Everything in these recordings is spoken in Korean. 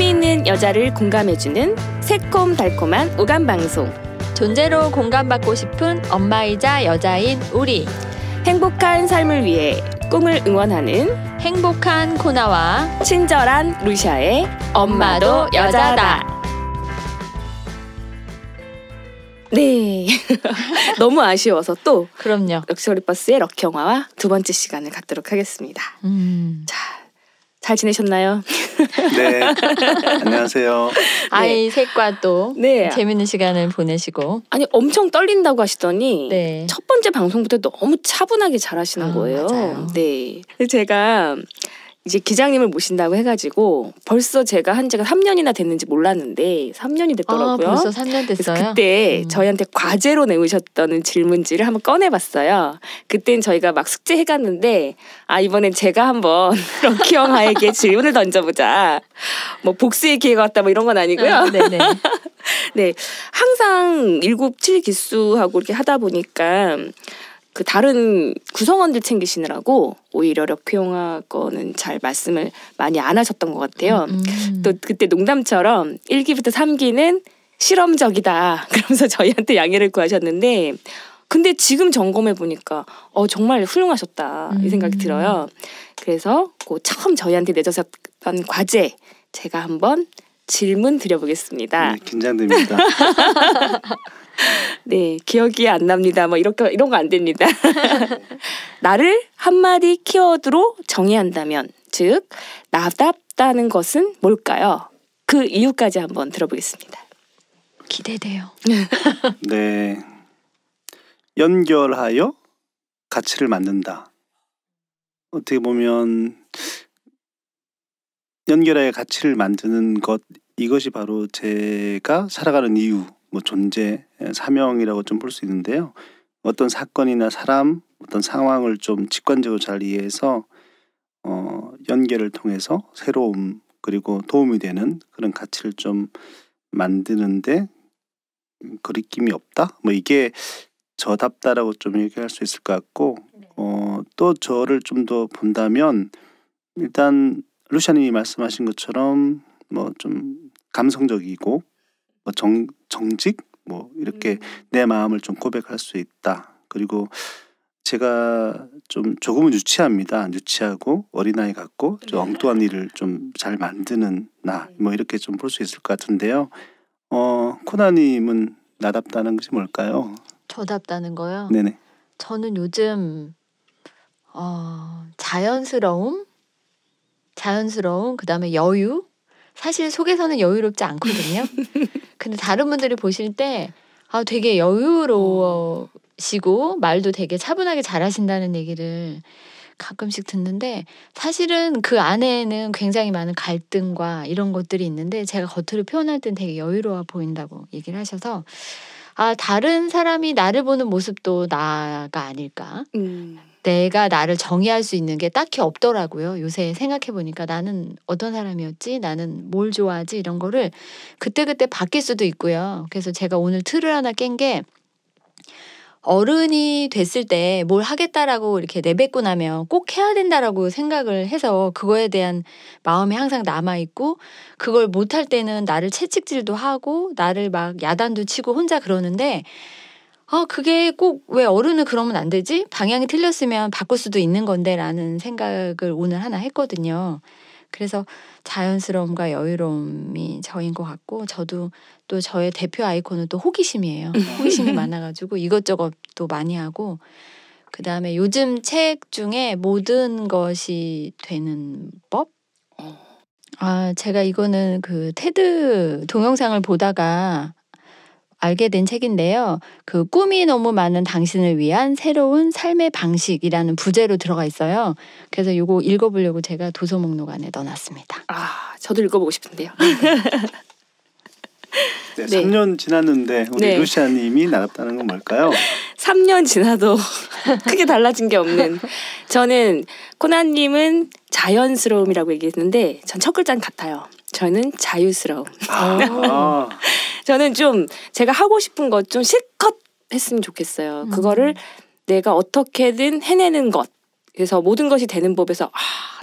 재미있는 여자를 공감해주는 새콤달콤한 오감방송. 존재로 공감받고 싶은 엄마이자 여자인 우리. 행복한 삶을 위해 꿈을 응원하는 행복한 코나와 친절한 루시아의 엄마도 여자다. 네. 너무 아쉬워서 또 그럼요. 럭셔리버스의 럭영화와 두 번째 시간을 갖도록 하겠습니다. 자, 잘 지내셨나요? 네. 안녕하세요. 아이 셋과 또 재밌는 시간을 보내시고. 아니 엄청 떨린다고 하시더니 네. 첫 번째 방송부터 너무 차분하게 잘하시는 거예요. 맞아요. 네. 제가 이제 기장님을 모신다고 해가지고 벌써 제가 한 지가 3년이나 됐는지 몰랐는데 3년이 됐더라고요. 벌써 3년 됐어요? 그때 저희한테 과제로 내오셨던 질문지를 한번 꺼내봤어요. 그땐 저희가 막 숙제 해갔는데 이번엔 제가 한번 럭키 형아에게 질문을 던져보자. 뭐 복수의 기회가 왔다 뭐 이런 건 아니고요. 네네. 네, 항상 7, 7기수하고 이렇게 하다 보니까 그 다른 구성원들 챙기시느라고 오히려 럭키영화 거는 잘 말씀을 많이 안 하셨던 것 같아요. 또 그때 농담처럼 1기부터 3기는 실험적이다 그러면서 저희한테 양해를 구하셨는데 근데 지금 점검해 보니까 정말 훌륭하셨다 이 생각이 들어요. 그래서 그 처음 저희한테 내주셨던 과제 제가 한번 질문 드려보겠습니다. 네, 긴장됩니다. 네, 기억이 안 납니다. 뭐 이런 거 안 됩니다. 나를 한마디 키워드로 정의한다면, 즉 나답다는 것은 뭘까요? 그 이유까지 한번 들어보겠습니다. 기대돼요. 네, 연결하여 가치를 만든다. 어떻게 보면 연결하여 가치를 만드는 것, 이것이 바로 제가 살아가는 이유, 뭐 존재, 사명이라고 좀 볼 수 있는데요. 어떤 사건이나 사람, 어떤 상황을 좀 직관적으로 잘 이해해서 연결을 통해서 새로움 그리고 도움이 되는 그런 가치를 좀 만드는데 거리낌이 없다? 뭐 이게 저답다라고 좀 얘기할 수 있을 것 같고 또 저를 좀 더 본다면 일단 루시아님이 말씀하신 것처럼 뭐 좀 감성적이고 뭐 정직 뭐 이렇게 내 마음을 좀 고백할 수 있다. 그리고 제가 좀 조금은 유치합니다. 유치하고 어린아이 같고 좀 엉뚱한 일을 좀 잘 만드는 나 뭐 이렇게 좀 볼 수 있을 것 같은데요. 코나님은 나답다는 것이 뭘까요? 저답다는 거요? 네네. 저는 요즘 자연스러움 그다음에 여유. 사실 속에서는 여유롭지 않거든요. 근데 다른 분들이 보실 때 되게 여유로우시고 말도 되게 차분하게 잘하신다는 얘기를 가끔씩 듣는데 사실은 그 안에는 굉장히 많은 갈등과 이런 것들이 있는데 제가 겉으로 표현할 땐 되게 여유로워 보인다고 얘기를 하셔서 다른 사람이 나를 보는 모습도 나가 아닐까. 내가 나를 정의할 수 있는 게 딱히 없더라고요. 요새 생각해보니까 나는 어떤 사람이었지? 나는 뭘 좋아하지? 이런 거를 그때그때 바뀔 수도 있고요. 그래서 제가 오늘 틀을 하나 깬 게 어른이 됐을 때 뭘 하겠다라고 이렇게 내뱉고 나면 꼭 해야 된다라고 생각을 해서 그거에 대한 마음이 항상 남아있고 그걸 못할 때는 나를 채찍질도 하고 나를 막 야단도 치고 혼자 그러는데 그게 꼭 왜 어른은 그러면 안 되지? 방향이 틀렸으면 바꿀 수도 있는 건데 라는 생각을 오늘 하나 했거든요. 그래서 자연스러움과 여유로움이 저인 것 같고 저도 또 저의 대표 아이콘은 또 호기심이에요. 호기심이 많아가지고 이것저것 또 많이 하고 그다음에 요즘 책 중에 모든 것이 되는 법? 제가 이거는 그 테드 동영상을 보다가 알게 된 책인데요. 그 꿈이 너무 많은 당신을 위한 새로운 삶의 방식이라는 부제로 들어가 있어요. 그래서 이거 읽어보려고 제가 도서 목록 안에 넣어놨습니다. 저도 읽어보고 싶은데요. 네, 3년 지났는데 우리 루시아님이 나답다는 건 뭘까요? 3년 지나도 크게 달라진 게 없는. 저는 코나님은 자연스러움이라고 얘기했는데 전 첫 글자는 같아요. 저는 자유스러움. 저는 좀 제가 하고 싶은 것 좀 실컷 했으면 좋겠어요. 그거를 내가 어떻게든 해내는 것. 그래서 모든 것이 되는 법에서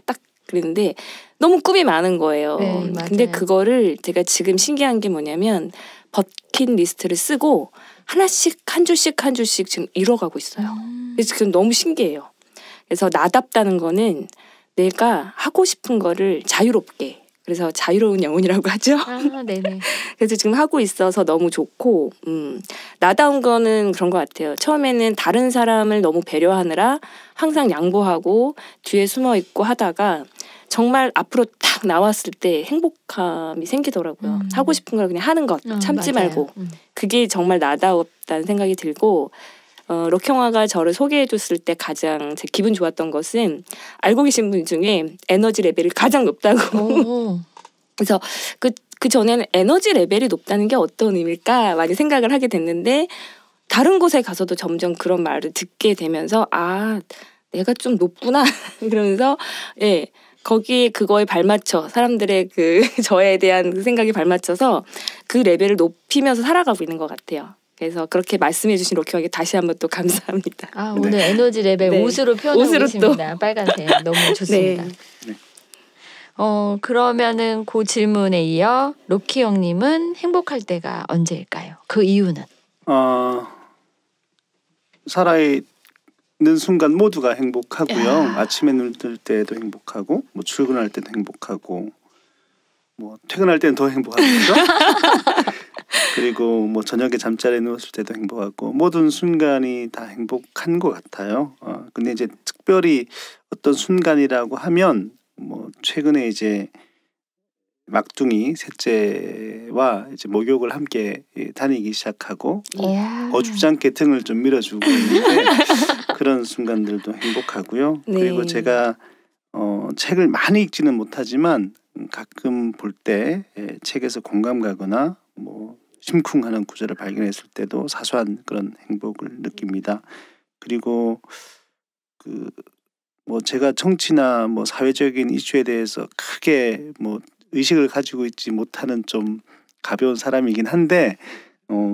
딱 그랬는데 너무 꿈이 많은 거예요. 네, 맞아요. 근데 그거를 제가 지금 신기한 게 뭐냐면 버킷리스트를 쓰고 하나씩 한 줄씩 지금 이뤄가고 있어요. 그래서 지금 너무 신기해요. 그래서 나답다는 거는 내가 하고 싶은 거를 자유롭게, 그래서 자유로운 영혼이라고 하죠. 아, 네네. 그래서 지금 하고 있어서 너무 좋고, 나다운 거는 그런 것 같아요. 처음에는 다른 사람을 너무 배려하느라 항상 양보하고 뒤에 숨어 있고 하다가 정말 앞으로 딱 나왔을 때 행복감이 생기더라고요. 하고 싶은 걸 그냥 하는 것, 참지 맞아요. 말고. 그게 정말 나다웠다는 생각이 들고, 록형아가 저를 소개해줬을 때 가장 제 기분 좋았던 것은 알고 계신 분 중에 에너지 레벨이 가장 높다고. 오. 그래서 그 전에는 에너지 레벨이 높다는 게 어떤 의미일까 많이 생각을 하게 됐는데 다른 곳에 가서도 점점 그런 말을 듣게 되면서 아, 내가 좀 높구나 그러면서 예. 거기에 그거에 발맞춰 사람들의 그 저에 대한 그 생각에 발맞춰서 그 레벨을 높이면서 살아가고 있는 것 같아요. 그래서 그렇게 말씀해주신 로키에게 다시 한번 또 감사합니다. 아, 오늘 에너지 레벨 네. 옷으로 표현하고 옷으로 계십니다. 빨간색 너무 좋습니다. 네. 그러면은 그 질문에 이어 로키 형님은 행복할 때가 언제일까요? 그 이유는? 살아있는 순간 모두가 행복하고요. 아침에 눈 뜰 때도 행복하고, 뭐 출근할 때도 행복하고, 뭐 퇴근할 때는 더 행복하겠죠. 그리고 뭐 저녁에 잠자리에 누웠을 때도 행복하고 모든 순간이 다 행복한 것 같아요. 근데 이제 특별히 어떤 순간이라고 하면 뭐 최근에 이제 막둥이 셋째와 이제 목욕을 함께 다니기 시작하고 어줍잖게 등을 좀 밀어주고 있는데 그런 순간들도 행복하고요. 네. 그리고 제가 책을 많이 읽지는 못하지만 가끔 볼 때 책에서 공감 가거나 뭐 심쿵하는 구절을 발견했을 때도 사소한 그런 행복을 느낍니다. 그리고 뭐 제가 정치나 뭐 사회적인 이슈에 대해서 크게 뭐 의식을 가지고 있지 못하는 좀 가벼운 사람이긴 한데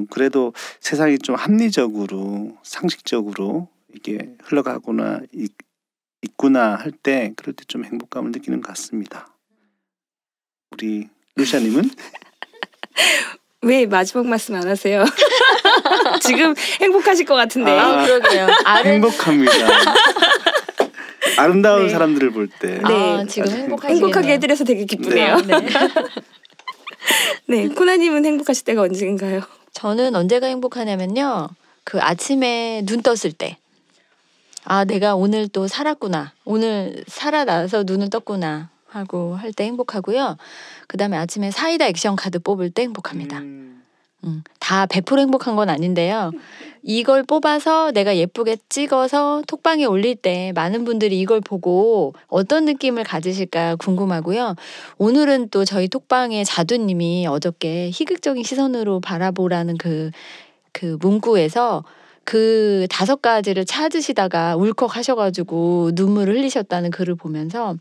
그래도 세상이 좀 합리적으로 상식적으로 이게 흘러가거나 있구나 할 때 그럴 때 좀 행복감을 느끼는 것 같습니다. 우리 루시아님은? 왜 마지막 말씀 안 하세요? 지금 행복하실 것 같은데. 그러게요. 행복합니다. 아름다운 네. 사람들을 볼 때. 네. 지금 행복하게 해드려서 되게 기쁘네요. 네, 코나님은 행복하실 때가 언제인가요? 저는 언제가 행복하냐면요. 그 아침에 눈 떴을 때. 아, 내가 오늘 또 살았구나. 오늘 살아나서 눈을 떴구나 하고 할 때 행복하고요. 그다음에 아침에 사이다 액션 카드 뽑을 때 행복합니다. 다 100% 행복한 건 아닌데요. 이걸 뽑아서 내가 예쁘게 찍어서 톡방에 올릴 때 많은 분들이 이걸 보고 어떤 느낌을 가지실까 궁금하고요. 오늘은 또 저희 톡방에 자두님이 어저께 희극적인 시선으로 바라보라는 그 문구에서 그 5가지를 찾으시다가 울컥 하셔가지고 눈물을 흘리셨다는 글을 보면서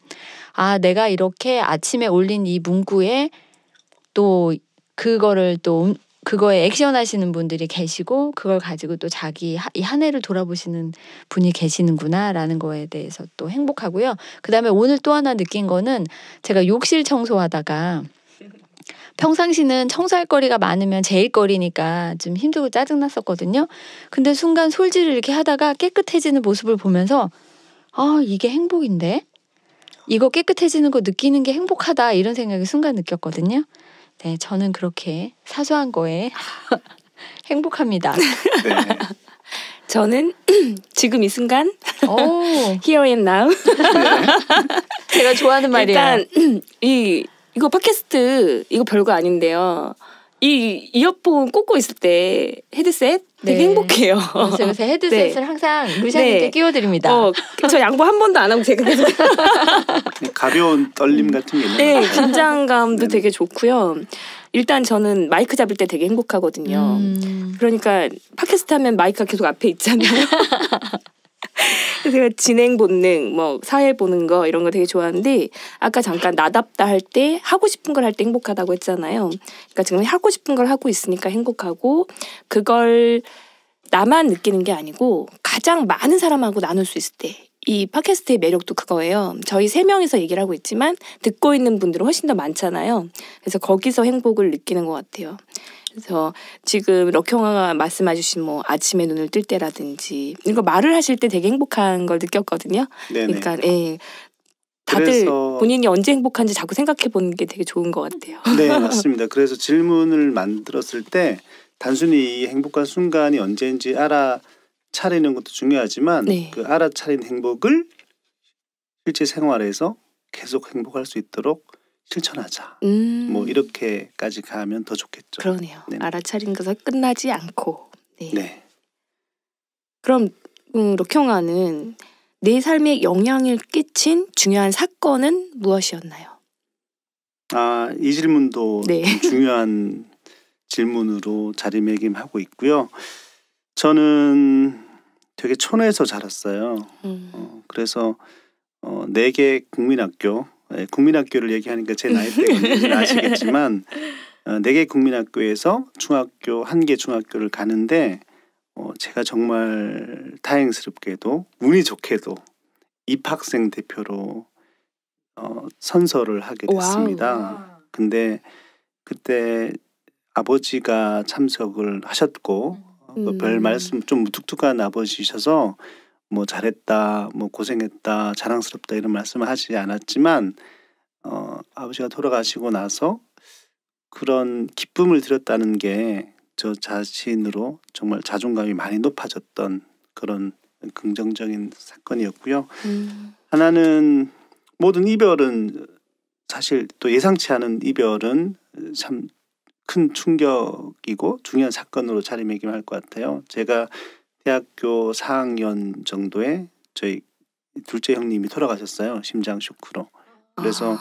아, 내가 이렇게 아침에 올린 이 문구에 또 그거를 또 그거에 액션하시는 분들이 계시고 그걸 가지고 또 자기 이 한 해를 돌아보시는 분이 계시는구나라는 거에 대해서 또 행복하고요. 그다음에 오늘 또 하나 느낀 거는 제가 욕실 청소하다가 평상시는 청소할 거리가 많으면 제 일거리니까 좀 힘들고 짜증났었거든요. 근데 순간 솔질을 이렇게 하다가 깨끗해지는 모습을 보면서 아, 이게 행복인데? 이거 깨끗해지는 거 느끼는 게 행복하다 이런 생각을 순간 느꼈거든요. 네, 저는 그렇게 사소한 거에 행복합니다. 네. 저는 지금 이 순간 오, Here I am now. 제가 좋아하는 말이에요. 일단 이거 팟캐스트 이거 별거 아닌데요. 이 이어폰 꽂고 있을 때 헤드셋 되게 네. 행복해요. 그래서 요새 헤드셋을 항상 루시아님께 네. 끼워드립니다. 저 양보 한 번도 안 하고 제가 계속 가벼운 떨림 같은 게 있는 네, 것 같아요. 긴장감도 되게 좋고요. 일단 저는 마이크 잡을 때 되게 행복하거든요. 그러니까 팟캐스트 하면 마이크가 계속 앞에 있잖아요. 그래서 제가 진행 본능, 뭐 사회 보는 거 이런 거 되게 좋아하는데 아까 잠깐 나답다 할 때 하고 싶은 걸 할 때 행복하다고 했잖아요. 그러니까 지금 하고 싶은 걸 하고 있으니까 행복하고 그걸 나만 느끼는 게 아니고 가장 많은 사람하고 나눌 수 있을 때 이 팟캐스트의 매력도 그거예요. 저희 3명이서 얘기를 하고 있지만 듣고 있는 분들은 훨씬 더 많잖아요. 그래서 거기서 행복을 느끼는 것 같아요. 그래서 지금 럭형아가 말씀해주신 뭐 아침에 눈을 뜰 때라든지 이거 말을 하실 때 되게 행복한 걸 느꼈거든요. 네네. 그러니까 다들 그래서 본인이 언제 행복한지 자꾸 생각해 보는 게 되게 좋은 것 같아요. 네, 맞습니다. 그래서 질문을 만들었을 때 단순히 이 행복한 순간이 언제인지 알아차리는 것도 중요하지만 네. 그 알아차린 행복을 실제 생활에서 계속 행복할 수 있도록 실천하자. 뭐 이렇게까지 가면 더 좋겠죠. 그러네요. 네. 알아차린 것에 끝나지 않고. 네. 네. 그럼 럭형아는 내 삶에 영향을 끼친 중요한 사건은 무엇이었나요? 이 질문도 네. 좀 중요한 질문으로 자리매김하고 있고요. 저는 되게 촌에서 자랐어요. 그래서 4개 국민학교, 국민학교를 얘기하니까 제 나이대가 언제인지 아시겠지만 4개 국민학교에서 중학교 1개 중학교를 가는데 제가 정말 다행스럽게도 운이 좋게도 입학생 대표로 선서를 하게 됐습니다. 와우. 근데 그때 아버지가 참석을 하셨고 별 말씀 좀 무뚝뚝한 아버지셔서 뭐 잘했다, 뭐 고생했다, 자랑스럽다 이런 말씀을 하지 않았지만 아버지가 돌아가시고 나서 그런 기쁨을 드렸다는 게 저 자신으로 정말 자존감이 많이 높아졌던 그런 긍정적인 사건이었고요. 하나는 모든 이별은 사실 또 예상치 않은 이별은 참 큰 충격이고 중요한 사건으로 자리매김할 것 같아요. 제가 대학교 4학년 정도에 저희 둘째 형님이 돌아가셨어요. 심장 쇼크로. 그래서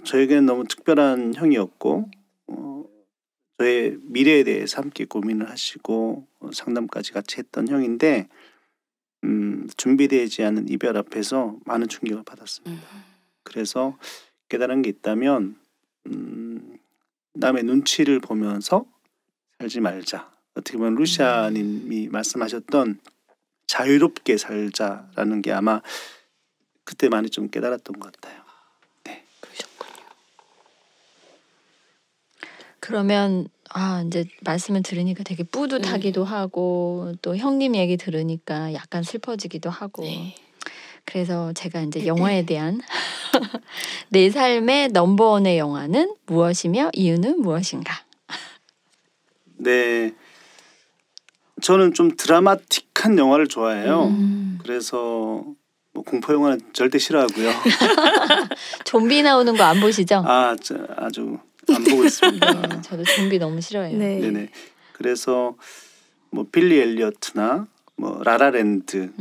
저에게는 너무 특별한 형이었고 저의 미래에 대해서 함께 고민을 하시고 상담까지 같이 했던 형인데 준비되지 않은 이별 앞에서 많은 충격을 받았습니다. 그래서 깨달은 게 있다면 남의 눈치를 보면서 살지 말자. 어떻게 보면 루시아님이 말씀하셨던 자유롭게 살자라는 게 아마 그때 많이 좀 깨달았던 것 같아요. 네. 그러셨군요. 그러면 이제 말씀을 들으니까 되게 뿌듯하기도 하고 또 형님 얘기 들으니까 약간 슬퍼지기도 하고 네. 그래서 제가 이제 영화에 대한 내 삶의 넘버원의 영화는 무엇이며 이유는 무엇인가? 네. 저는 좀 드라마틱한 영화를 좋아해요. 그래서 뭐 공포 영화는 절대 싫어하고요. 좀비 나오는 거 안 보시죠? 아주 안 보고 있습니다. 저도 좀비 너무 싫어해요. 네. 네네. 그래서 뭐 빌리 엘리어트나 뭐 라라랜드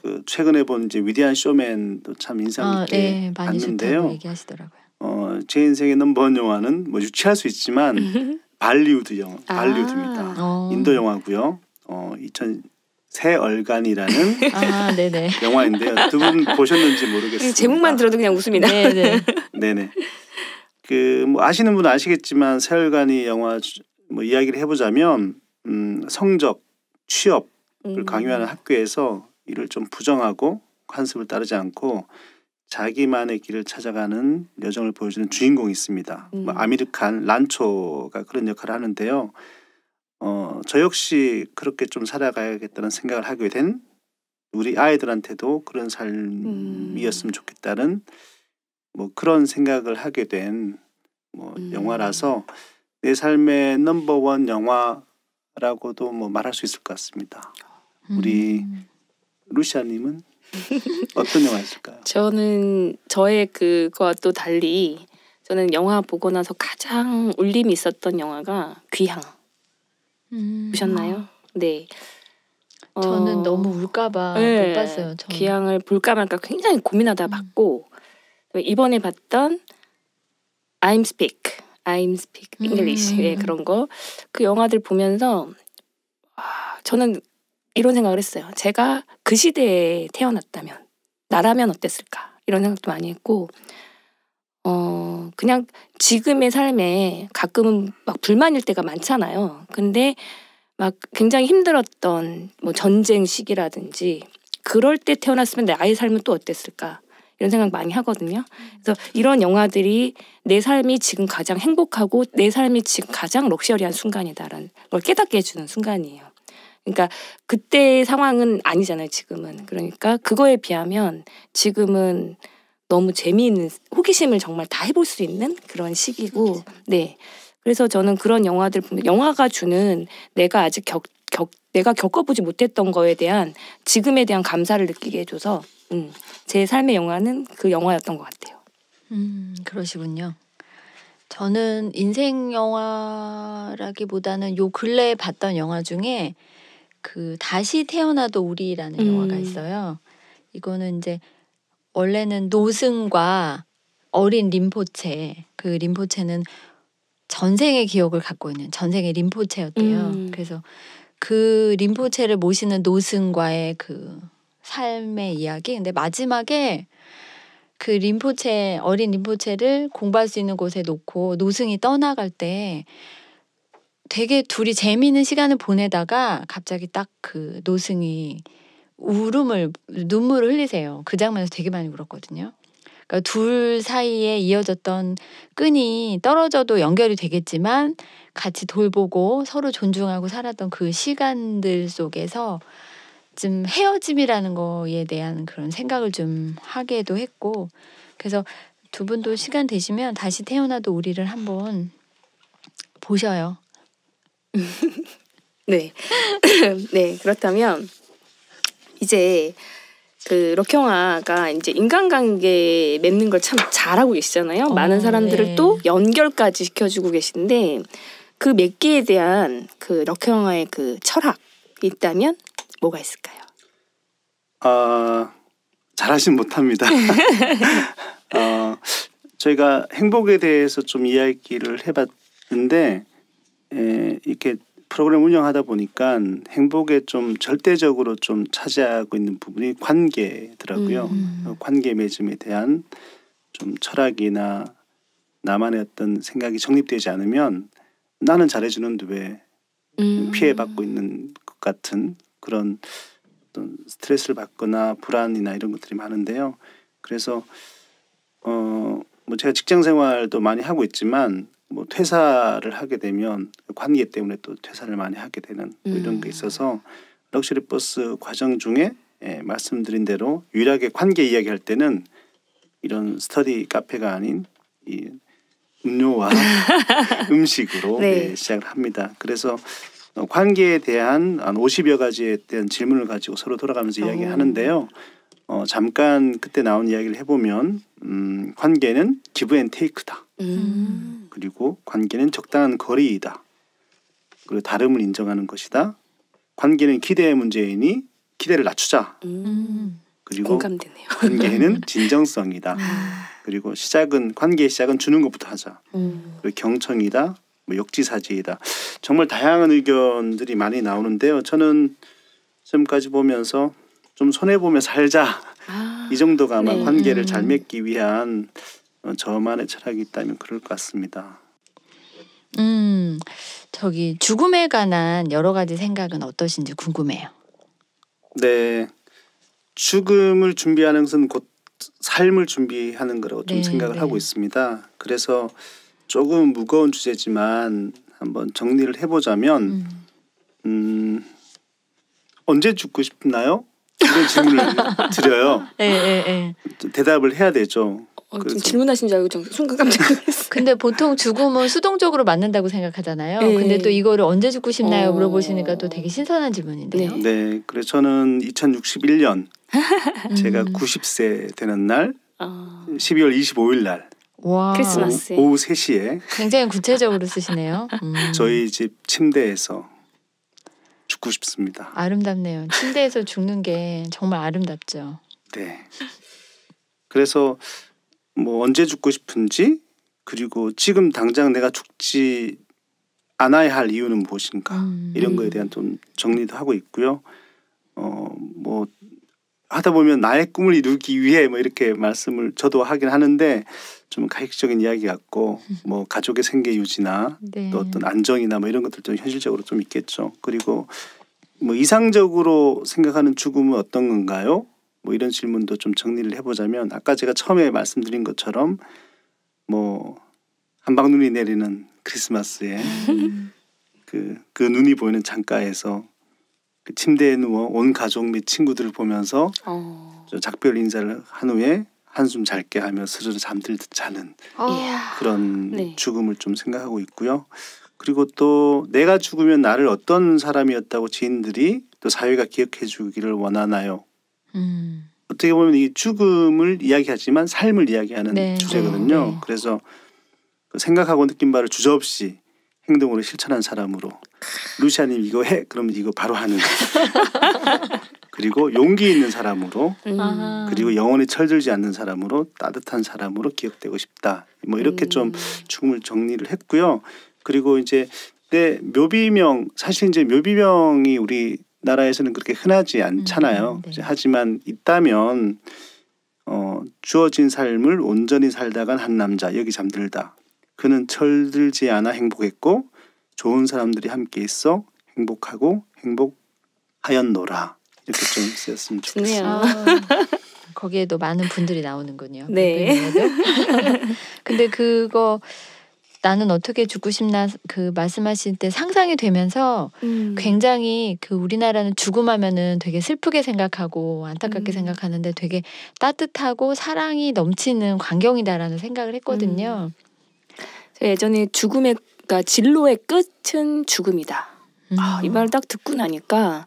그 최근에 본 이제 위대한 쇼맨도 참 인상 깊게 네, 많이 봤는데요. 좋다고 얘기하시더라고요. 제 인생의 넘버원 영화는 뭐 유치할 수 있지만 발리우드입니다. 인도 영화고요. 2000 새 얼간이라는 네네. 영화인데요. 두 분 보셨는지 모르겠습니다. 제목만 들어도 그냥 웃음이 나. 네네. 네네. 그 뭐 아시는 분은 아시겠지만 새 얼간이 영화 뭐 이야기를 해보자면 성적, 취업을 강요하는 학교에서 이를 좀 부정하고 관습을 따르지 않고 자기만의 길을 찾아가는 여정을 보여주는 주인공이 있습니다. 뭐 아미르칸 란초가 그런 역할을 하는데요. 저 역시 그렇게 좀 살아가야겠다는 생각을 하게 된 우리 아이들한테도 그런 삶이었으면 좋겠다는 뭐 그런 생각을 하게 된 뭐 영화라서 내 삶의 넘버원 영화라고도 뭐 말할 수 있을 것 같습니다. 우리 루시아님은 어떤 영화 있을까요? 저는 저의 그거와 또 달리 저는 영화 보고 나서 가장 울림이 있었던 영화가 귀향. 보셨나요? 네. 저는 너무 울까봐 네, 못 봤어요. 저는. 귀향을 볼까 말까 굉장히 고민하다 봤고 이번에 봤던 I'm Speak English 그런 거 그 영화들 보면서 저는 이런 생각을 했어요. 제가 그 시대에 태어났다면 나라면 어땠을까 이런 생각도 많이 했고 그냥 지금의 삶에 가끔은 막 불만일 때가 많잖아요. 근데 막 굉장히 힘들었던 뭐 전쟁 시기라든지 그럴 때 태어났으면 내 아이 삶은 또 어땠을까 이런 생각 많이 하거든요. 그래서 이런 영화들이 내 삶이 지금 가장 행복하고 내 삶이 지금 가장 럭셔리한 순간이다라는 걸 깨닫게 해주는 순간이에요. 그러니까 그때의 상황은 아니잖아요. 지금은. 그러니까 그거에 비하면 지금은 너무 재미있는 호기심을 정말 다 해볼 수 있는 그런 시기고 네. 그래서 저는 그런 영화들 보면 영화가 주는 내가 아직 내가 겪어보지 못했던 거에 대한 지금에 대한 감사를 느끼게 해줘서 제 삶의 영화는 그 영화였던 것 같아요. 그러시군요. 저는 인생 영화라기보다는 요 근래에 봤던 영화 중에 그 다시 태어나도 우리라는 영화가 있어요. 이거는 이제 원래는 노승과 어린 림포체, 그 림포체는 전생의 기억을 갖고 있는 전생의 림포체였대요. 그래서 그 림포체를 모시는 노승과의 그 삶의 이야기. 근데 마지막에 그 림포체, 어린 림포체를 공부할 수 있는 곳에 놓고 노승이 떠나갈 때 되게 둘이 재미있는 시간을 보내다가 갑자기 딱 그 노승이 눈물을 흘리세요. 그 장면에서 되게 많이 울었거든요. 그러니까 둘 사이에 이어졌던 끈이 떨어져도 연결이 되겠지만 같이 돌보고 서로 존중하고 살았던 그 시간들 속에서 좀 헤어짐이라는 거에 대한 그런 생각을 좀 하게도 했고 그래서 두 분도 시간 되시면 다시 태어나도 우리를 한번 보셔요. 네. 네, 그렇다면 이제 그 럭형아가 이제 인간관계 맺는 걸 참 잘하고 계시잖아요. 많은 사람들을 네. 또 연결까지 시켜주고 계신데 그 맺기에 대한 그 럭형아의 그 철학이 있다면 뭐가 있을까요? 잘하진 못합니다. 저희가 행복에 대해서 좀 이야기를 해봤는데 이렇게 프로그램 운영하다 보니까 행복에 좀 절대적으로 좀 차지하고 있는 부분이 관계더라고요. 관계 맺음에 대한 좀 철학이나 나만의 어떤 생각이 정립되지 않으면 나는 잘해주는데 왜 피해받고 있는 것 같은 그런 어떤 스트레스를 받거나 불안이나 이런 것들이 많은데요. 그래서 뭐 제가 직장 생활도 많이 하고 있지만 뭐 퇴사를 하게 되면 관계 때문에 또 퇴사를 많이 하게 되는 뭐 이런 게 있어서 럭셔리 버스 과정 중에 말씀드린 대로 유일하게 관계 이야기할 때는 이런 스터디 카페가 아닌 이 음료와 음식으로 네. 시작을 합니다. 그래서 관계에 대한 한 50여 가지에 대한 질문을 가지고 서로 돌아가면서 이야기하는데요. 잠깐 그때 나온 이야기를 해보면 관계는 기브 앤 테이크다. 그리고 관계는 적당한 거리이다. 그리고 다름을 인정하는 것이다. 관계는 기대의 문제이니 기대를 낮추자. 그리고 공감되네요. 관계는 진정성이다. 그리고 관계의 시작은 주는 것부터 하자. 그리고 경청이다. 뭐 역지사지이다. 정말 다양한 의견들이 많이 나오는데요. 저는 지금까지 보면서 좀 손해보며 살자. 이 정도가 아마 네. 관계를 잘 맺기 위한 저만의 철학이 있다면 그럴 것 같습니다. 저기 죽음에 관한 여러 가지 생각은 어떠신지 궁금해요. 네. 죽음을 준비하는 것은 곧 삶을 준비하는 거라고 좀 네, 생각을 네. 하고 있습니다. 그래서 조금 무거운 주제지만 한번 정리를 해보자면 언제 죽고 싶나요? 이런 질문을 드려요. 네. 대답을 해야 되죠. 지금 질문하신 줄 알고 좀 순간 깜짝 놀랐어요. 근데 보통 죽음은 수동적으로 맞는다고 생각하잖아요. 네. 근데 또 이거를 언제 죽고 싶나요? 물어보시니까 또 되게 신선한 질문인데요. 네. 네, 그래서 저는 2061년 제가 90세 되는 날 12월 25일 날 와, 크리스마스. 오후 3시에 굉장히 구체적으로 쓰시네요. 저희 집 침대에서 죽고 싶습니다. 아름답네요. 침대에서 죽는 게 정말 아름답죠. 네. 그래서 뭐 언제 죽고 싶은지 그리고 지금 당장 내가 죽지 않아야 할 이유는 무엇인가 이런 거에 대한 좀 정리도 하고 있고요. 뭐 하다 보면 나의 꿈을 이루기 위해 뭐 이렇게 말씀을 저도 하긴 하는데 좀 가익적인 이야기 같고 뭐 가족의 생계 유지나 네. 또 어떤 안정이나 뭐 이런 것들도 현실적으로 좀 있겠죠. 그리고 뭐 이상적으로 생각하는 죽음은 어떤 건가요? 뭐 이런 질문도 좀 정리를 해보자면 아까 제가 처음에 말씀드린 것처럼 뭐 한방눈이 내리는 크리스마스에 그 눈이 보이는 창가에서 그 침대에 누워 온 가족 및 친구들을 보면서 작별 인사를 한 후에 한숨 잘게 하며 스르르 잠들듯 자는 그런 네. 죽음을 좀 생각하고 있고요. 그리고 또 내가 죽으면 나를 어떤 사람이었다고 지인들이 또 사회가 기억해 주기를 원하나요? 어떻게 보면 이 죽음을 이야기하지만 삶을 이야기하는 네. 주제거든요. 네. 그래서 생각하고 느낀 바를 주저없이 행동으로 실천한 사람으로 루시아님 이거 해 그러면 이거 바로 하는 그리고 용기 있는 사람으로 그리고 영혼이 철들지 않는 사람으로 따뜻한 사람으로 기억되고 싶다. 뭐 이렇게 좀 죽음을 정리를 했고요. 그리고 이제 내 묘비명 사실 이제 묘비명이 우리 나라에서는 그렇게 흔하지 않잖아요. 네. 하지만 있다면 주어진 삶을 온전히 살다간 한 남자 여기 잠들다. 그는 철들지 않아 행복했고 좋은 사람들이 함께 있어 행복하고 행복하였노라. 이렇게 좀 쓰였으면 좋겠습니다. 거기에도 많은 분들이 나오는군요. 네. 근데 그거 나는 어떻게 죽고 싶나 그 말씀하실 때 상상이 되면서 굉장히 그 우리나라는 죽음하면은 되게 슬프게 생각하고 안타깝게 생각하는데 되게 따뜻하고 사랑이 넘치는 광경이다라는 생각을 했거든요. 예전에 죽음의 그러니까 진로의 끝은 죽음이다. 이 말을 딱 듣고 나니까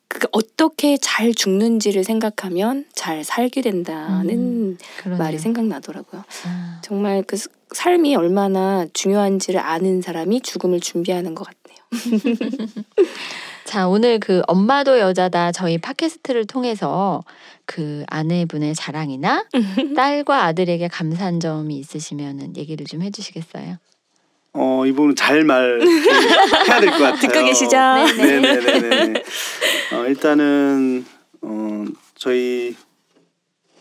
그 어떻게 잘 죽는지를 생각하면 잘 살게 된다는 말이 생각나더라고요. 정말 그 삶이 얼마나 중요한지를 아는 사람이 죽음을 준비하는 것 같네요. 자, 오늘 그 엄마도 여자다 저희 팟캐스트를 통해서 그 아내분의 자랑이나 딸과 아들에게 감사한 점이 있으시면 얘기를 좀 해주시겠어요? 이분은 잘 말해야 될 것 같아요. 듣고 계시죠? 네네네. 일단은 저희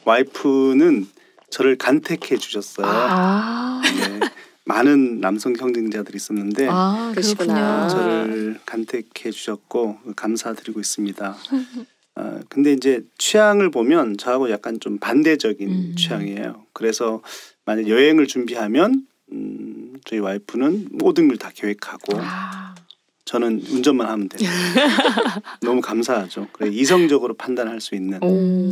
와이프는 저를 간택해 주셨어요. 네. 많은 남성 경쟁자들이 있었는데 그러시구나. 저를 간택해 주셨고 감사드리고 있습니다. 근데 이제 취향을 보면 저하고 약간 좀 반대적인 취향이에요. 그래서 만약 여행을 준비하면 저희 와이프는 모든 걸 다 계획하고 저는 운전만 하면 돼요. 너무 감사하죠. 그래 이성적으로 판단할 수 있는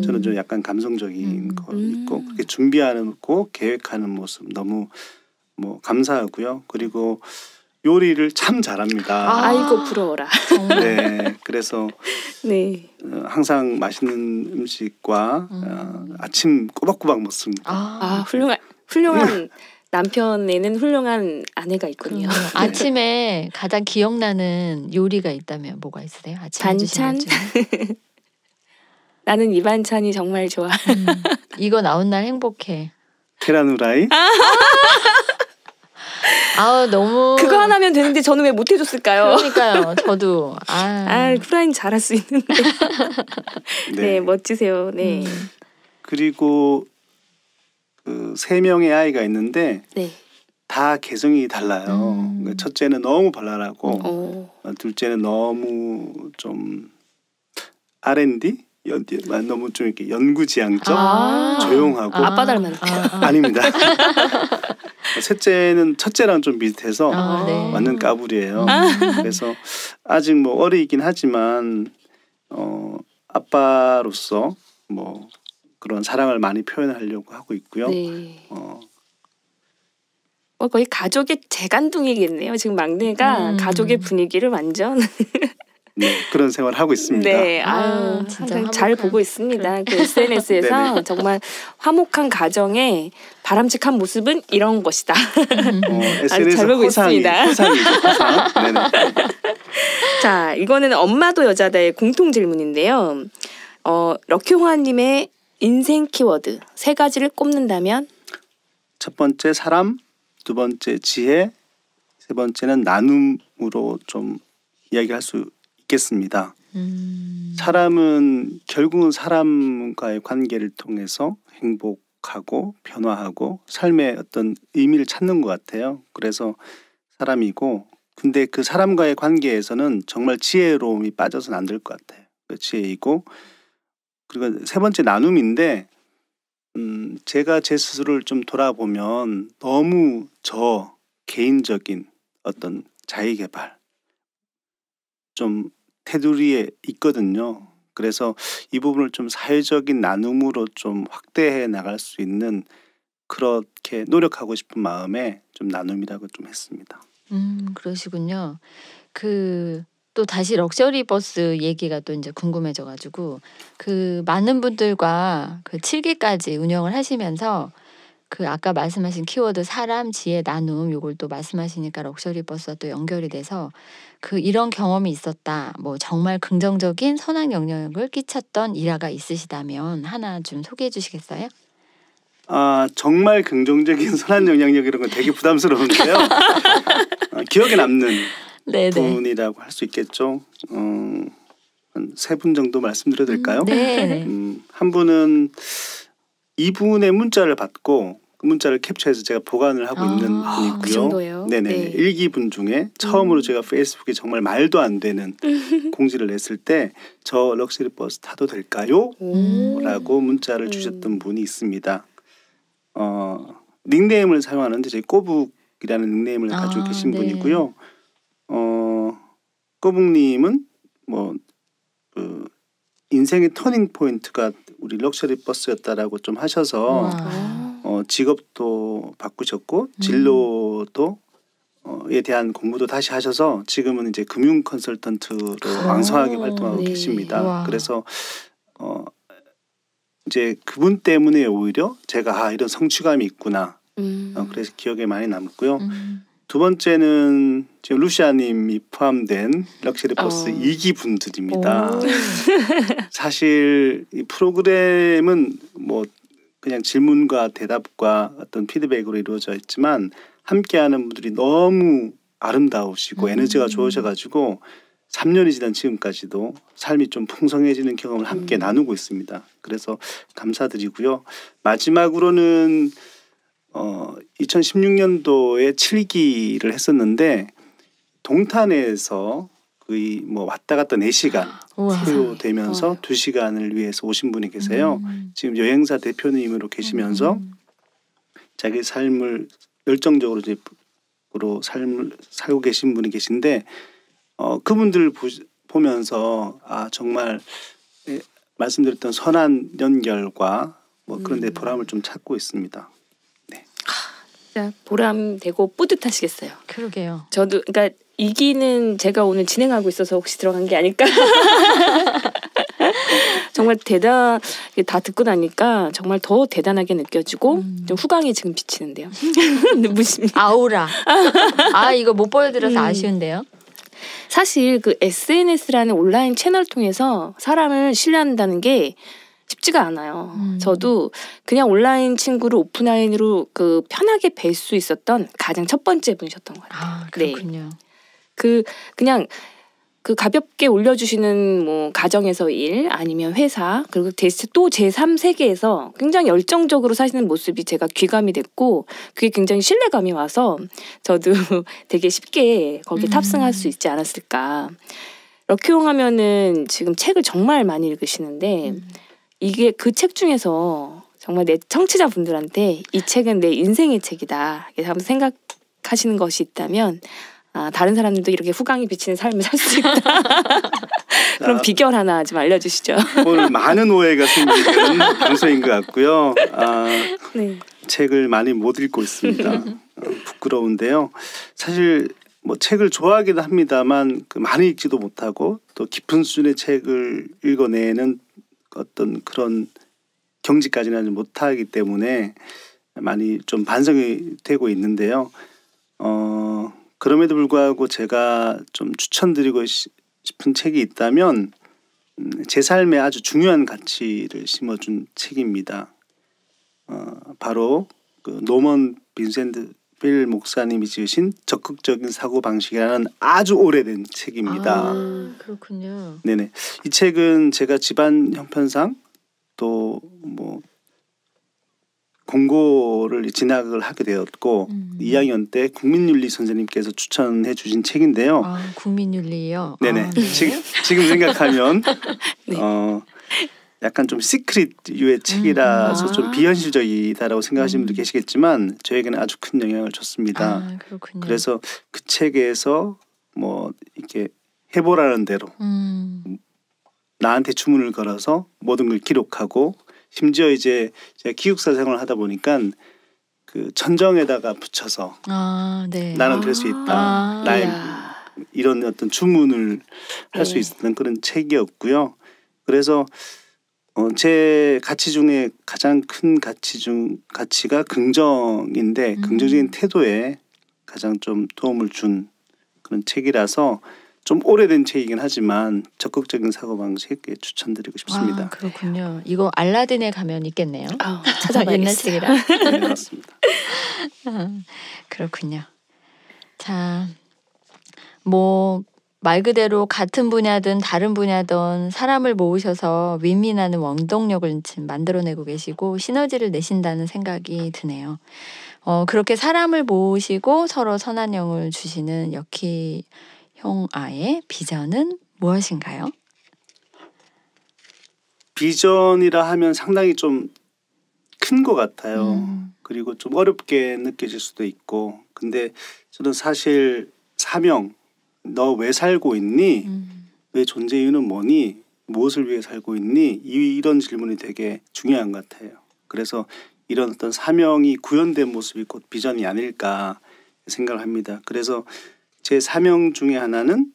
저는 좀 약간 감성적인 거 있고 그렇게 준비하고 계획하는 모습 너무 뭐 감사하고요. 그리고 요리를 참 잘합니다. 아이고 부러워라. 네, 그래서 네. 항상 맛있는 음식과 아침 꼬박꼬박 먹습니다. 훌륭한 남편에는 훌륭한 아내가 있군요. 아침에 가장 기억나는 요리가 있다면 뭐가 있으세요? 아침 반찬? 나는 이 반찬이 정말 좋아. 이거 나온 날 행복해. 계란 후라이? 너무 그거 하나면 되는데 저는 왜 못 해줬을까요? 그러니까요. 저도 후라이는 잘할 수 있는데. 네, 멋지세요. 네. 그리고 그 3명의 아이가 있는데 네. 다 개성이 달라요. 첫째는 너무 발랄하고 둘째는 너무 좀 R&D? 너무 좀 이렇게 연구지향적, 조용하고 아빠 닮았다. 아닙니다. 셋째는 첫째랑 좀 비슷해서 네. 완전 까불이에요. 그래서 아직 뭐 어리긴 하지만 아빠로서 뭐 그런 사랑을 많이 표현하려고 하고 있고요. 네. 거의 가족의 재간둥이겠네요. 지금 막내가 가족의 분위기를 완전 네, 그런 생활을 하고 있습니다. 네, 진짜 잘 보고 있습니다. 그 SNS에서 정말 화목한 가정의 바람직한 모습은 이런 것이다. SNS 잘 보고 있습니다. 호상이죠. 네네. 자, 이거는 엄마도 여자다의 공통 질문인데요. 럭키홍아님의 인생 키워드 3가지를 꼽는다면? 첫 번째 사람, 두 번째 지혜, 세 번째는 나눔으로 좀 이야기할 수 있겠습니다. 사람은 결국은 사람과의 관계를 통해서 행복하고 변화하고 삶의 어떤 의미를 찾는 것 같아요. 그래서 사람이고 근데 그 사람과의 관계에서는 정말 지혜로움이 빠져서는 안 될 것 같아요. 그 지혜이고 그리고 세 번째 나눔인데 제가 제 스스로를 좀 돌아보면 너무 저 개인적인 어떤 자기개발 좀 테두리에 있거든요. 그래서 이 부분을 좀 사회적인 나눔으로 좀 확대해 나갈 수 있는 그렇게 노력하고 싶은 마음에 좀 나눔이라고 좀 했습니다. 그러시군요. 또 다시 럭셔리 버스 얘기가 또 이제 궁금해져가지고 그 많은 분들과 그 7기까지 운영을 하시면서 그 아까 말씀하신 키워드 사람, 지혜, 나눔 요걸 또 말씀하시니까 럭셔리 버스와 또 연결이 돼서 그 이런 경험이 있었다. 뭐 정말 긍정적인 선한 영향을 끼쳤던 일화가 있으시다면 하나 좀 소개해 주시겠어요? 정말 긍정적인 선한 영향력 이런 건 되게 부담스러운데요. 기억에 남는 네네. 분이라고 할 수 있겠죠. 한 3분 정도 말씀드려도 될까요? 네. 한 분은 이분의 문자를 받고 그 문자를 캡처해서 제가 보관을 하고 있는 분이고요. 그 정도예요? 네네. 네. 일기분 중에 처음으로 제가 페이스북에 정말 말도 안 되는 공지를 냈을 때 저 럭셔리 버스 타도 될까요? 라고 문자를 주셨던 분이 있습니다. 닉네임을 사용하는데 저희 꼬북이라는 닉네임을 가지고 계신 네. 분이고요. 꼬북님은 뭐 그 인생의 터닝 포인트가 우리 럭셔리 버스였다라고 좀 하셔서 직업도 바꾸셨고 진로도 에 대한 공부도 다시 하셔서 지금은 이제 금융 컨설턴트로 왕성하게 활동하고 네. 계십니다. 와. 그래서 이제 그분 때문에 오히려 제가 이런 성취감이 있구나. 그래서 기억에 많이 남고요. 두 번째는 지금 루시아님이 포함된 럭셔리 버스 2기 분들입니다. 사실 이 프로그램은 뭐 그냥 질문과 대답과 어떤 피드백으로 이루어져 있지만 함께하는 분들이 너무 아름다우시고 에너지가 좋으셔가지고 3년이 지난 지금까지도 삶이 좀 풍성해지는 경험을 함께 나누고 있습니다. 그래서 감사드리고요. 마지막으로는 2016년도에 7기를 했었는데 동탄에서 거의 뭐 왔다 갔다 4시간 소요되면서 2시간을 위해서 오신 분이 계세요. 지금 여행사 대표님으로 계시면서 자기 삶을 열정적으로 삶을 살고 계신 분이 계신데 그분들 보면서 정말 말씀드렸던 선한 연결과 뭐 그런 데 보람을 좀 찾고 있습니다. 네. 진짜 보람되고 뿌듯하시겠어요. 그러게요. 저도 그러니까 2기는 제가 오늘 진행하고 있어서 혹시 들어간 게 아닐까. 정말 다 듣고 나니까 정말 더 대단하게 느껴지고 좀 후광이 지금 비치는데요. 눈부십니다. 아우라. 이거 못 보여드려서 아쉬운데요. 사실 그 SNS라는 온라인 채널 통해서 사람을 신뢰한다는 게 쉽지가 않아요. 저도 그냥 온라인 친구를 오프라인으로 그 편하게 뵐 수 있었던 가장 첫 번째 분이셨던 것 같아요. 그렇군요. 그냥 그 가볍게 올려주시는 뭐 가정에서 일 아니면 회사 그리고 또 제3 세계에서 굉장히 열정적으로 사시는 모습이 제가 귀감이 됐고 그게 굉장히 신뢰감이 와서 저도 되게 쉽게 거기에 탑승할 수 있지 않았을까. 럭키용 하면은 지금 책을 정말 많이 읽으시는데 이게 그 책 중에서 정말 내 청취자분들한테 이 책은 내 인생의 책이다 이렇게 한번 생각하시는 것이 있다면 다른 사람들도 이렇게 후광이 비치는 삶을 살 수 있다. 그럼 비결 하나 좀 알려주시죠. 오늘 많은 오해가 생기는 방송인 것 같고요. 네. 책을 많이 못 읽고 있습니다. 부끄러운데요. 사실 뭐 책을 좋아하기도 합니다만 많이 읽지도 못하고 또 깊은 수준의 책을 읽어내는 어떤 그런 경지까지는 아직 못하기 때문에 많이 좀 반성이 되고 있는데요. 그럼에도 불구하고 제가 좀 추천드리고 싶은 책이 있다면 제 삶에 아주 중요한 가치를 심어준 책입니다. 바로 그 노먼 빈센트 빌 목사님이 지으신 적극적인 사고방식이라는 아주 오래된 책입니다. 그렇군요. 네네. 이 책은 제가 집안 형편상 또 뭐 공고를 진학을 하게 되었고 2학년 때 국민윤리 선생님께서 추천해 주신 책인데요. 아, 국민윤리요? 네네. 아, 네. 지금 생각하면 네. 약간 좀 시크릿 유의 책이라서 좀 비현실적이다라고 생각하시는 분도 계시겠지만 저에게는 아주 큰 영향을 줬습니다. 아, 그렇군요. 그래서 그 책에서 뭐 이렇게 해보라는 대로 나한테 주문을 걸어서 모든 걸 기록하고 심지어 이제 제가 기숙사 생활을 하다 보니까 그 천정에다가 붙여서 네. 나는 될 수 있다. 나의 이야. 이런 어떤 주문을 할 수 네. 있었던 그런 책이었고요. 그래서 제 가치 중에 가장 큰 가치가 긍정인데 긍정적인 태도에 가장 좀 도움을 준 그런 책이라서 좀 오래된 책이긴 하지만 적극적인 사고방식에 추천드리고 싶습니다. 아, 그렇군요. 이거 알라딘에 가면 있겠네요. 아우, 옛날 찾아봐야겠어요. 책이라. 네, 맞습니다. 그렇군요. 자, 뭐 말 그대로 같은 분야든 다른 분야든 사람을 모으셔서 윈윈하는 원동력을 지금 만들어내고 계시고 시너지를 내신다는 생각이 드네요. 그렇게 사람을 모으시고 서로 선한 영을 주시는 여키 형아의 비전은 무엇인가요? 비전이라 하면 상당히 좀 큰 것 같아요. 그리고 좀 어렵게 느껴질 수도 있고 근데 저는 사실 사명 너 왜 살고 있니? 왜 존재 이유는 뭐니? 무엇을 위해 살고 있니? 이런 질문이 되게 중요한 것 같아요. 그래서 이런 어떤 사명이 구현된 모습이 곧 비전이 아닐까 생각을 합니다. 그래서 제 사명 중에 하나는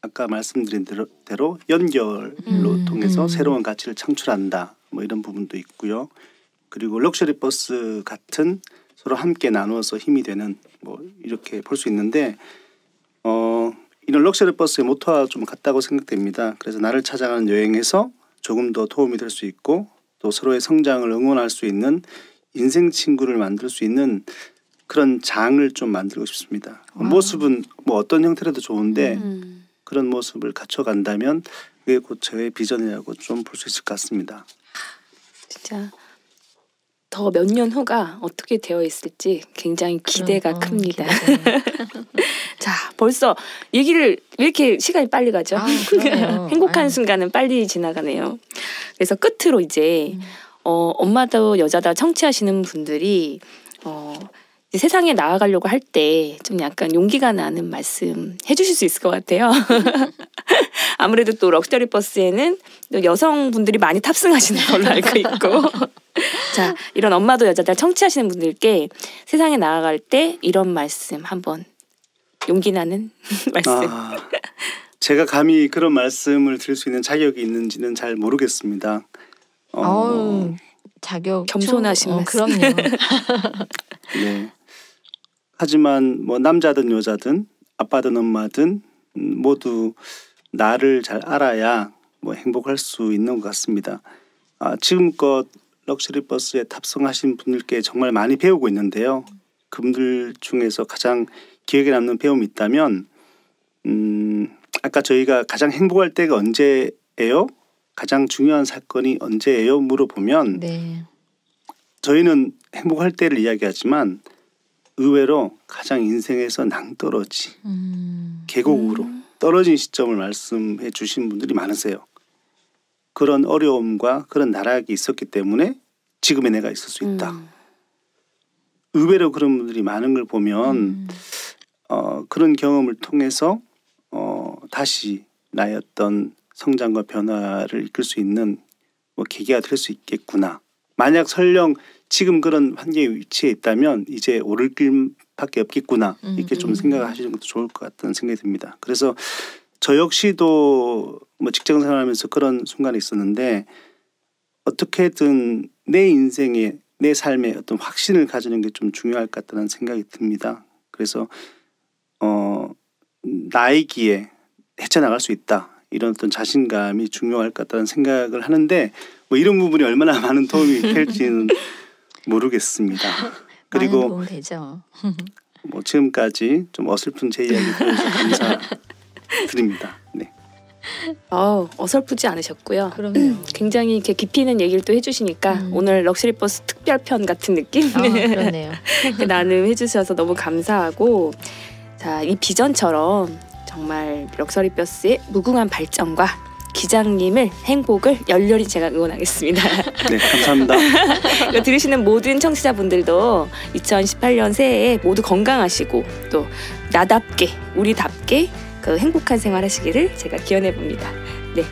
아까 말씀드린 대로 연결로 통해서 새로운 가치를 창출한다. 뭐 이런 부분도 있고요. 그리고 럭셔리 버스 같은 서로 함께 나누어서 힘이 되는 뭐 이렇게 볼 수 있는데 이런 럭셔리 버스의 모토와 좀 같다고 생각됩니다. 그래서 나를 찾아가는 여행에서 조금 더 도움이 될 수 있고 또 서로의 성장을 응원할 수 있는 인생 친구를 만들 수 있는 그런 장을 좀 만들고 싶습니다. 모습은 뭐 어떤 형태라도 좋은데 그런 모습을 갖춰간다면 그게 곧 저의 비전이라고 좀 볼 수 있을 것 같습니다. 진짜 더 몇 년 후가 어떻게 되어 있을지 굉장히 기대가 큽니다. 자, 벌써 얘기를 왜 이렇게 시간이 빨리 가죠? 그러네요. 행복한 순간은 빨리 지나가네요. 그래서 끝으로 이제 엄마도 여자다 청취하시는 분들이 이제 세상에 나아가려고 할 때 좀 약간 용기가 나는 말씀 해주실 수 있을 것 같아요. 아무래도 또 럭셔리 버스에는 또 여성분들이 많이 탑승하시는 걸로 알고 있고 자, 이런 엄마도 여자다 청취하시는 분들께 세상에 나아갈 때 이런 말씀 한번 용기 나는 말씀. 제가 감히 그런 말씀을 드릴 수 있는 자격이 있는지는 잘 모르겠습니다. 자격 겸손하신 말씀. 그럼요. 네. 하지만 뭐 남자든 여자든 아빠든 엄마든 모두 나를 잘 알아야 뭐 행복할 수 있는 것 같습니다. 지금껏 럭셔리 버스에 탑승하신 분들께 정말 많이 배우고 있는데요. 그분들 중에서 가장 기억에 남는 배움이 있다면 아까 저희가 가장 행복할 때가 언제예요? 가장 중요한 사건이 언제예요? 물어보면 네. 저희는 행복할 때를 이야기하지만 의외로 가장 인생에서 낭떠러지 계곡으로 떨어진 시점을 말씀해 주신 분들이 많으세요. 그런 어려움과 그런 나락이 있었기 때문에 지금의 내가 있을 수 있다. 의외로 그런 분들이 많은 걸 보면 그런 경험을 통해서 다시 나의 어떤 성장과 변화를 이끌 수 있는 뭐 계기가 될 수 있겠구나. 만약 설령 지금 그런 환경에 위치해 있다면 이제 오를 길밖에 없겠구나. 이렇게 좀 생각하시는 것도 좋을 것 같다는 생각이 듭니다. 그래서 저 역시도 뭐 직장 생활하면서 그런 순간이 있었는데 어떻게든 내 인생에 내 삶에 어떤 확신을 가지는 게 좀 중요할 것 같다는 생각이 듭니다. 그래서 나의 길에 헤쳐나갈 수 있다. 이런 어떤 자신감이 중요할 것 같다는 생각을 하는데 뭐 이런 부분이 얼마나 많은 도움이 될지는 모르겠습니다. 그리고 많은 도움 되죠. 뭐 지금까지 좀 어설픈 제 이야기 들어주셔서 감사드립니다. 네. 어설프지 않으셨고요. 그럼요. 굉장히 이렇게 깊이 있는 얘기를 또 해주시니까 오늘 럭셔리 버스 특별편 같은 느낌 그러네요. 나눔 해주셔서 너무 감사하고, 자, 이 비전처럼 정말 럭셔리 버스의 무궁한 발전과 기장님을 행복을 열렬히 제가 응원하겠습니다. 네, 감사합니다. 이거 들으시는 모든 청취자분들도 2018년 새해에 모두 건강하시고 또 나답게 우리답게 그 행복한 생활 하시기를 제가 기원해 봅니다. 네.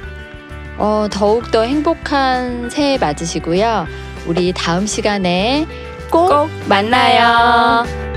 더욱더 행복한 새해 맞으시고요. 우리 다음 시간에 꼭 만나요.